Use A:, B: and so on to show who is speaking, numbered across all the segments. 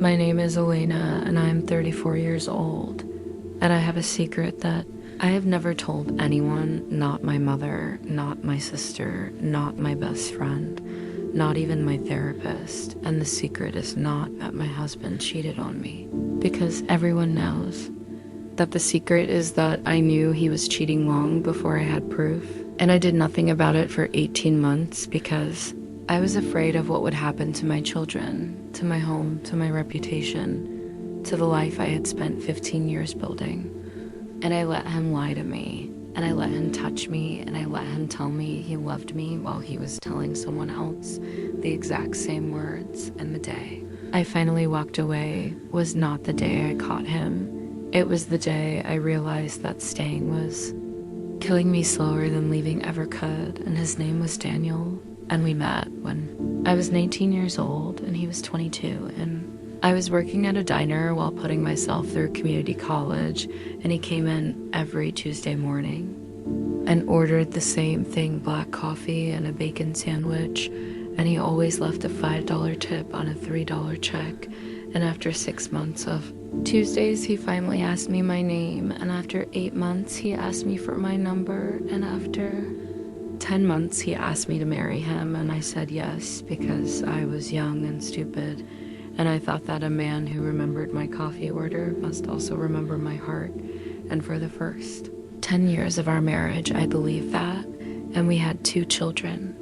A: My name is Elena, and I am 34 years old. And I have a secret that I have never told anyone, not my mother, not my sister, not my best friend, not even my therapist. And the secret is not that my husband cheated on me, because everyone knows that the secret is that I knew he was cheating long before I had proof. And I did nothing about it for 18 months because I was afraid of what would happen to my children, to my home, to my reputation, to the life I had spent 15 years building. And I let him lie to me, and I let him touch me, and I let him tell me he loved me while he was telling someone else the exact same words. And the day I finally walked away was not the day I caught him. It was the day I realized that staying was killing me slower than leaving ever could, and his name was Daniel. And we met when I was 19 years old and he was 22, and I was working at a diner while putting myself through community college, and he came in every Tuesday morning and ordered the same thing, black coffee and a bacon sandwich, and he always left a $5 tip on a $3 check. And after 6 months of Tuesdays, he finally asked me my name, and after 8 months, he asked me for my number, and after 10 months, he asked me to marry him, and I said yes because I was young and stupid, and I thought that a man who remembered my coffee order must also remember my heart. And for the first 10 years of our marriage, I believed that, and we had 2 children.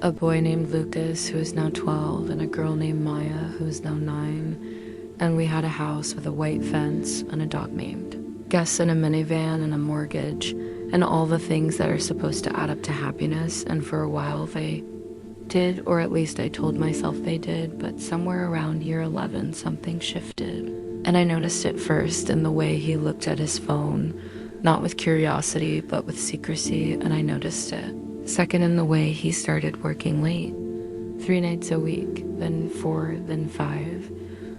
A: A boy named Lucas, who is now 12, and a girl named Maya, who is now 9. And we had a house with a white fence and a dog named Gus, and a minivan and a mortgage, and all the things that are supposed to add up to happiness. And for a while they did, or at least I told myself they did, but somewhere around year 11 something shifted. And I noticed it first in the way he looked at his phone, not with curiosity but with secrecy, and I noticed it second in the way he started working late, 3 nights a week, then 4, then 5.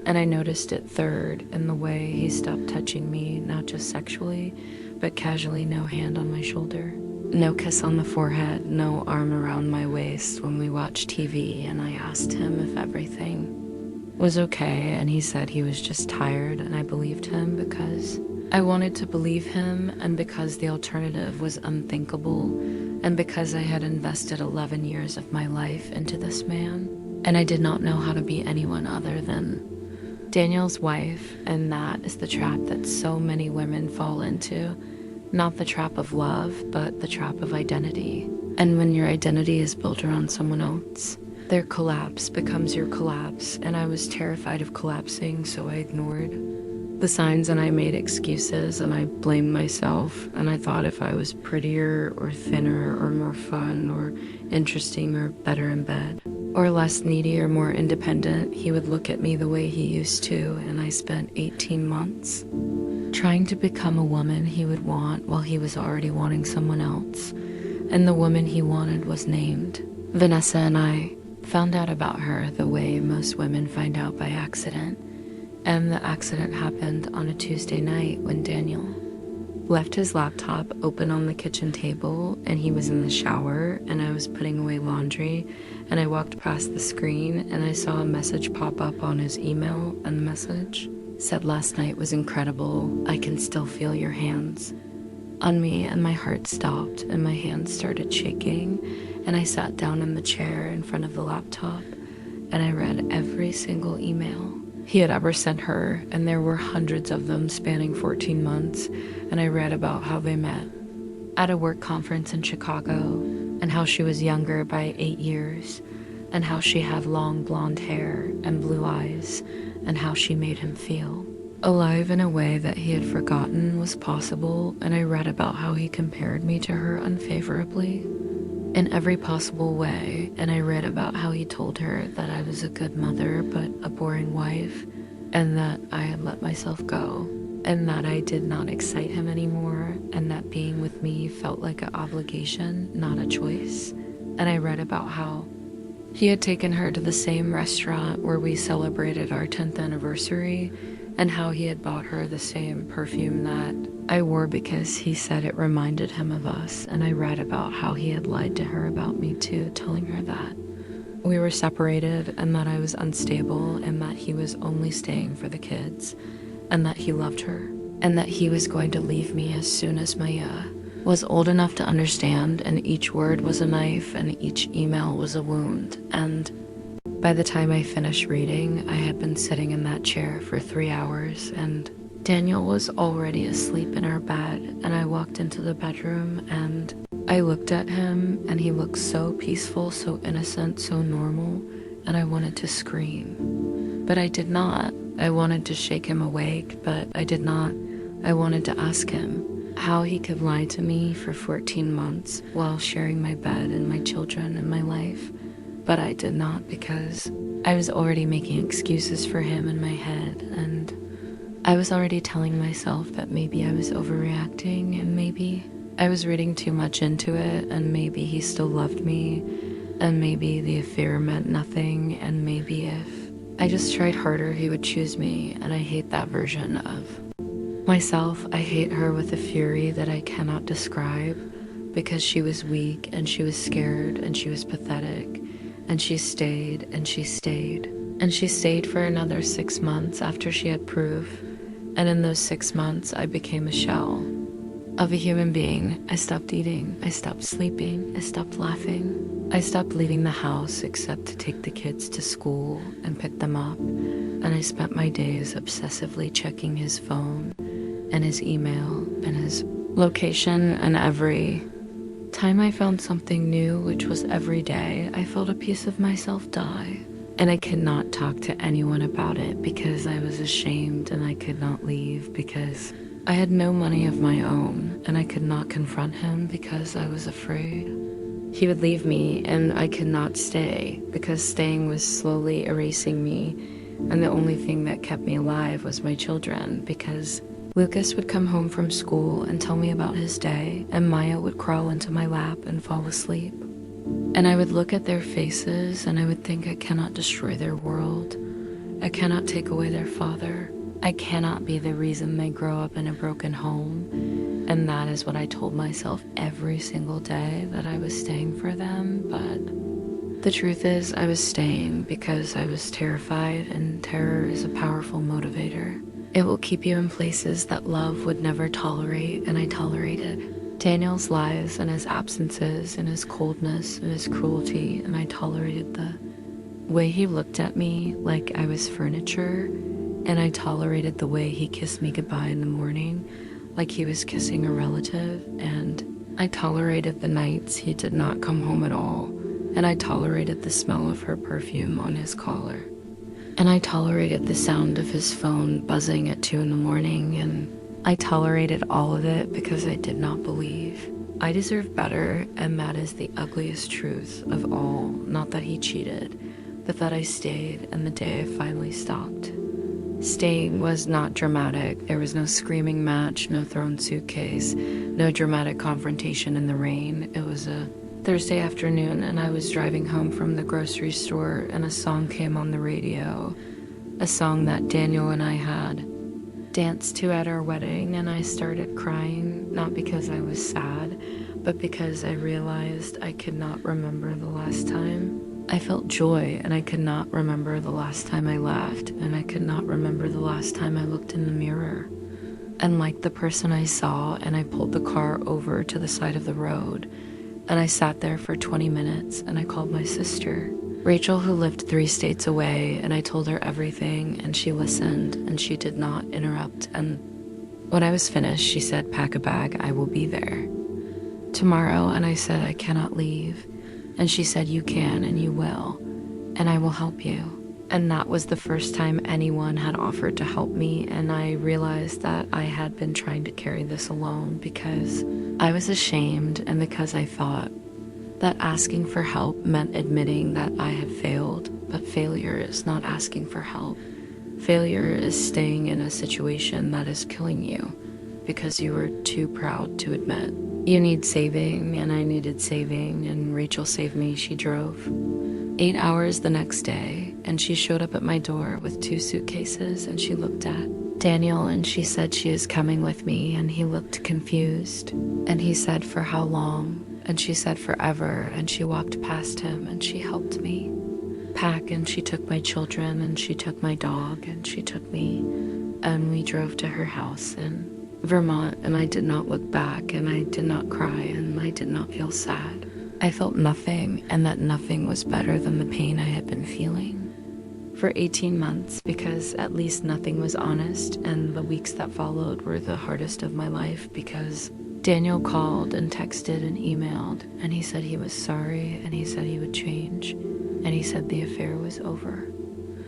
A: And I noticed it third in the way he stopped touching me, not just sexually, but casually. No hand on my shoulder, no kiss on the forehead, no arm around my waist when we watched TV. And I asked him if everything was okay, and he said he was just tired, and I believed him because I wanted to believe him, and because the alternative was unthinkable, and because I had invested 11 years of my life into this man, and I did not know how to be anyone other than Daniel's wife. And that is the trap that so many women fall into. Not the trap of love, but the trap of identity. And when your identity is built around someone else, their collapse becomes your collapse. And I was terrified of collapsing, so I ignored the signs, and I made excuses, and I blamed myself. And I thought if I was prettier or thinner or more fun or interesting or better in bed or less needy or more independent, he would look at me the way he used to. And I spent 18 months trying to become a woman he would want while he was already wanting someone else. And the woman he wanted was named Vanessa, and I found out about her the way most women find out, by accident. And the accident happened on a Tuesday night when Daniel left his laptop open on the kitchen table, and he was in the shower, and I was putting away laundry, and I walked past the screen and I saw a message pop up on his email, and the message said, "Last night was incredible. I can still feel your hands on me." And my heart stopped and my hands started shaking, and I sat down in the chair in front of the laptop and I read every single email he had ever sent her, and there were hundreds of them spanning 14 months. And I read about how they met at a work conference in Chicago, and how she was younger by 8 years, and how she had long blonde hair and blue eyes, and how she made him feel alive in a way that he had forgotten was possible. And I read about how he compared me to her unfavorably in every possible way, and I read about how he told her that I was a good mother but a boring wife, and that I had let myself go, and that I did not excite him anymore, and that being with me felt like an obligation, not a choice. And I read about how he had taken her to the same restaurant where we celebrated our 10th anniversary, and how he had bought her the same perfume that I wore because he said it reminded him of us. And I read about how he had lied to her about me too, telling her that we were separated and that I was unstable and that he was only staying for the kids and that he loved her and that he was going to leave me as soon as Maya was old enough to understand, and each word was a knife and each email was a wound. And by the time I finished reading, I had been sitting in that chair for 3 hours and Daniel was already asleep in our bed, and I walked into the bedroom and I looked at him and he looked so peaceful, so innocent, so normal, and I wanted to scream. But I did not. I wanted to shake him awake, but I did not. I wanted to ask him how he could lie to me for 14 months while sharing my bed and my children and my life. But I did not, because I was already making excuses for him in my head, and I was already telling myself that maybe I was overreacting and maybe I was reading too much into it, and maybe he still loved me, and maybe the affair meant nothing, and maybe if I just tried harder he would choose me. And I hate that version of myself. I hate her with a fury that I cannot describe, because she was weak and she was scared and she was pathetic, and she stayed and she stayed and she stayed for another 6 months after she had proof. And in those 6 months I became a shell of a human being. I stopped eating, I stopped sleeping, I stopped laughing, I stopped leaving the house except to take the kids to school and pick them up, and I spent my days obsessively checking his phone and his email and his location, and every time I found something new, which was every day, I felt a piece of myself die. And I could not talk to anyone about it because I was ashamed, and I could not leave because I had no money of my own, and I could not confront him because I was afraid he would leave me, and I could not stay because staying was slowly erasing me, and the only thing that kept me alive was my children, because Lucas would come home from school and tell me about his day, and Maya would crawl into my lap and fall asleep. And I would look at their faces and I would think, I cannot destroy their world. I cannot take away their father. I cannot be the reason they grow up in a broken home. And that is what I told myself every single day, that I was staying for them. But the truth is, I was staying because I was terrified, and terror is a powerful motivator. It will keep you in places that love would never tolerate, and I tolerated Daniel's lies and his absences and his coldness and his cruelty, and I tolerated the way he looked at me like I was furniture, and I tolerated the way he kissed me goodbye in the morning like he was kissing a relative, and I tolerated the nights he did not come home at all, and I tolerated the smell of her perfume on his collar, and I tolerated the sound of his phone buzzing at 2 in the morning, and I tolerated all of it because I did not believe I deserve better, and that is the ugliest truth of all. Not that he cheated, but that I stayed, and the day I finally stopped staying was not dramatic. There was no screaming match, no thrown suitcase, no dramatic confrontation in the rain. It was a Thursday afternoon, and I was driving home from the grocery store, and a song came on the radio, a song that Daniel and I had danced to at our wedding, and I started crying, not because I was sad, but because I realized I could not remember the last time I felt joy, and I could not remember the last time I laughed, and I could not remember the last time I looked in the mirror and liked the person I saw. And I pulled the car over to the side of the road, and I sat there for 20 minutes, and I called my sister Rachel, who lived 3 states away, and I told her everything, and she listened, and she did not interrupt. And when I was finished, she said, "Pack a bag, I will be there tomorrow." And I said, "I cannot leave." And she said, "You can, and you will, and I will help you." And that was the first time anyone had offered to help me, and I realized that I had been trying to carry this alone because I was ashamed, and because I thought that asking for help meant admitting that I had failed. But failure is not asking for help. Failure is staying in a situation that is killing you because you were too proud to admit you need saving, and I needed saving, and Rachel saved me. She drove 8 hours the next day, and she showed up at my door with 2 suitcases, and she looked at Daniel, and she said she is coming with me, and he looked confused, and he said, "For how long?" And she said, "Forever." And she walked past him, and she helped me. pack, and she took my children, and she took my dog, and she took me, and we drove to her house in Vermont, and I did not look back, and I did not cry, and I did not feel sad. I felt nothing, and that nothing was better than the pain I had been feeling for 18 months, because at least nothing was honest, and the weeks that followed were the hardest of my life because Daniel called and texted and emailed, and he said he was sorry, and he said he would change, and he said the affair was over,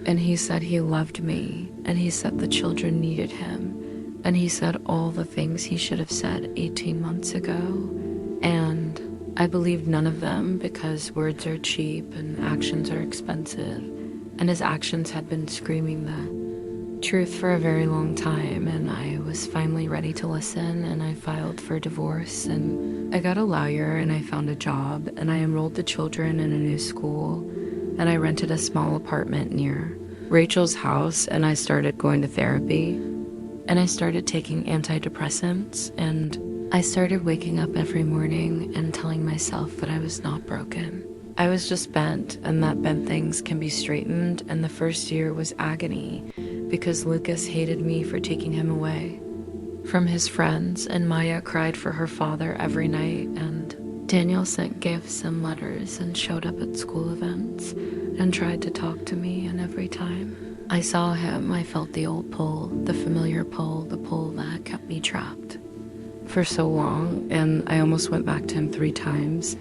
A: and he said he loved me, and he said the children needed him, and he said all the things he should have said 18 months ago, and I believed none of them because words are cheap and actions are expensive, and his actions had been screaming the truth for a very long time, and I was finally ready to listen, and I filed for divorce, and I got a lawyer, and I found a job, and I enrolled the children in a new school, and I rented a small apartment near Rachel's house, and I started going to therapy, and I started taking antidepressants, and I started waking up every morning and telling myself that I was not broken. I was just bent, and that bent things can be straightened, and the first year was agony because Lucas hated me for taking him away from his friends, and Maya cried for her father every night, and Daniel sent gifts and letters and showed up at school events and tried to talk to me, and every time I saw him, I felt the old pull, the familiar pull, the pull that kept me trapped for so long, and I almost went back to him 3 times.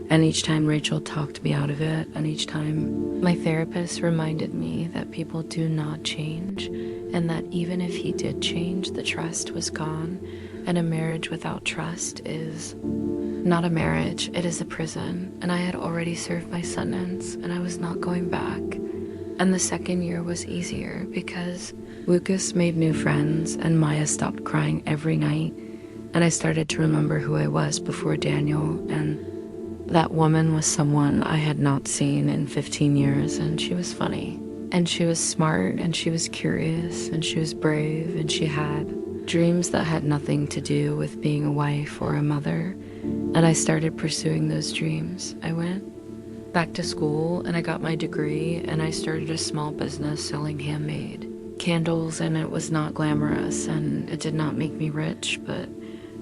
A: And each time Rachel talked me out of it, and each time my therapist reminded me that people do not change, and that even if he did change, the trust was gone, and a marriage without trust is not a marriage, it is a prison, and I had already served my sentence, and I was not going back. And the second year was easier because Lucas made new friends, and Maya stopped crying every night, and I started to remember who I was before Daniel, and that woman was someone I had not seen in 15 years, and she was funny, and she was smart, and she was curious, and she was brave, and she had dreams that had nothing to do with being a wife or a mother, and I started pursuing those dreams. I went back to school, and I got my degree, and I started a small business selling handmade candles, and it was not glamorous, and it did not make me rich, but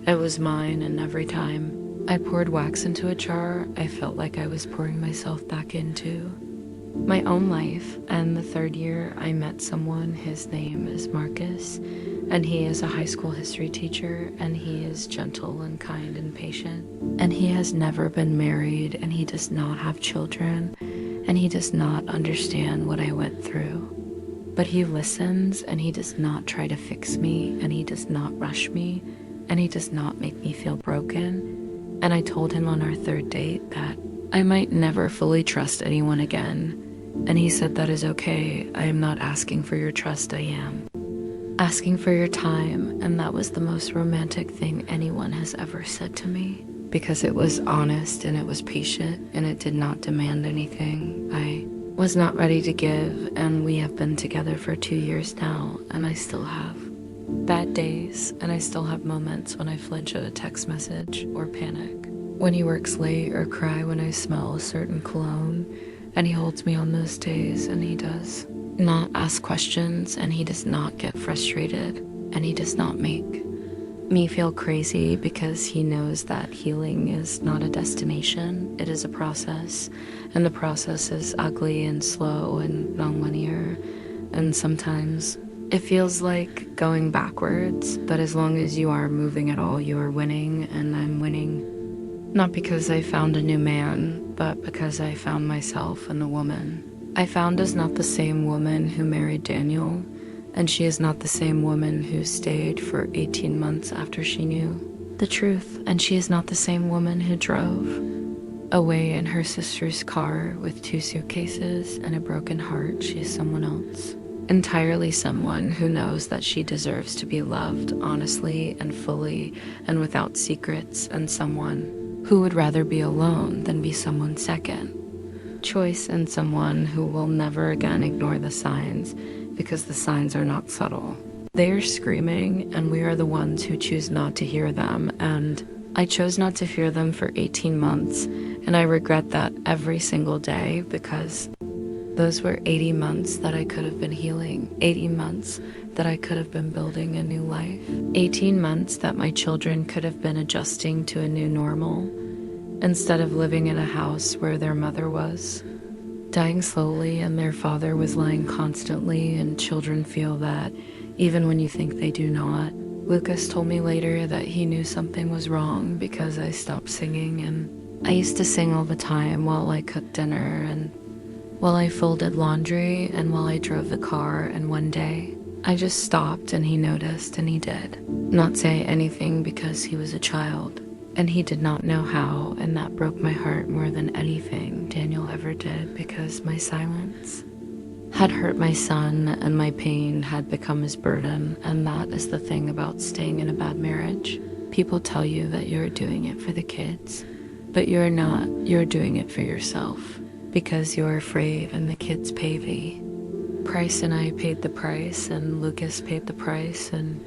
A: it was mine, and every time I poured wax into a jar, I felt like I was pouring myself back into my own life. And the third year, I met someone. His name is Marcus, and he is a high school history teacher, and he is gentle and kind and patient. And he has never been married, and he does not have children, and he does not understand what I went through. But he listens, and he does not try to fix me, and he does not rush me, and he does not make me feel broken. And I told him on our third date that I might never fully trust anyone again. And he said, that is okay. I am not asking for your trust, I am asking for your time. And that was the most romantic thing anyone has ever said to me, because it was honest, and it was patient, and it did not demand anything. I was not ready to give, and we have been together for 2 years now, and I still have bad days, and I still have moments when I flinch at a text message or panic when he works late, or cry when I smell a certain cologne, and he holds me on those days, and he does not ask questions, and he does not get frustrated, and he does not make me feel crazy, because he knows that healing is not a destination, it is a process, and the process is ugly and slow and non-linear, and sometimes it feels like going backwards, but as long as you are moving at all, you are winning, and I'm winning. Not because I found a new man, but because I found myself and the woman I found is not the same woman who married Daniel, and she is not the same woman who stayed for 18 months after she knew the truth, and she is not the same woman who drove away in her sister's car with 2 suitcases and a broken heart. She is someone else. Entirely someone who knows that she deserves to be loved honestly and fully and without secrets, and someone who would rather be alone than be someone's second choice, and someone who will never again ignore the signs, because the signs are not subtle. They are screaming, and we are the ones who choose not to hear them, and I chose not to hear them for 18 months, and I regret that every single day, because Those were 80 months that I could have been healing, 80 months that I could have been building a new life, 18 months that my children could have been adjusting to a new normal instead of living in a house where their mother was dying slowly and their father was lying constantly, and children feel that even when you think they do not. Lucas told me later that he knew something was wrong because I stopped singing, and I used to sing all the time while I cooked dinner and while I folded laundry and while I drove the car, and one day I just stopped and he noticed, and he did not say anything because he was a child and he did not know how, and that broke my heart more than anything Daniel ever did, because my silence had hurt my son and my pain had become his burden. And that is the thing about staying in a bad marriage. People tell you that you're doing it for the kids, but you're not. You're doing it for yourself because you're afraid and the kids pay thee. Price and I paid the price, and Lucas paid the price, and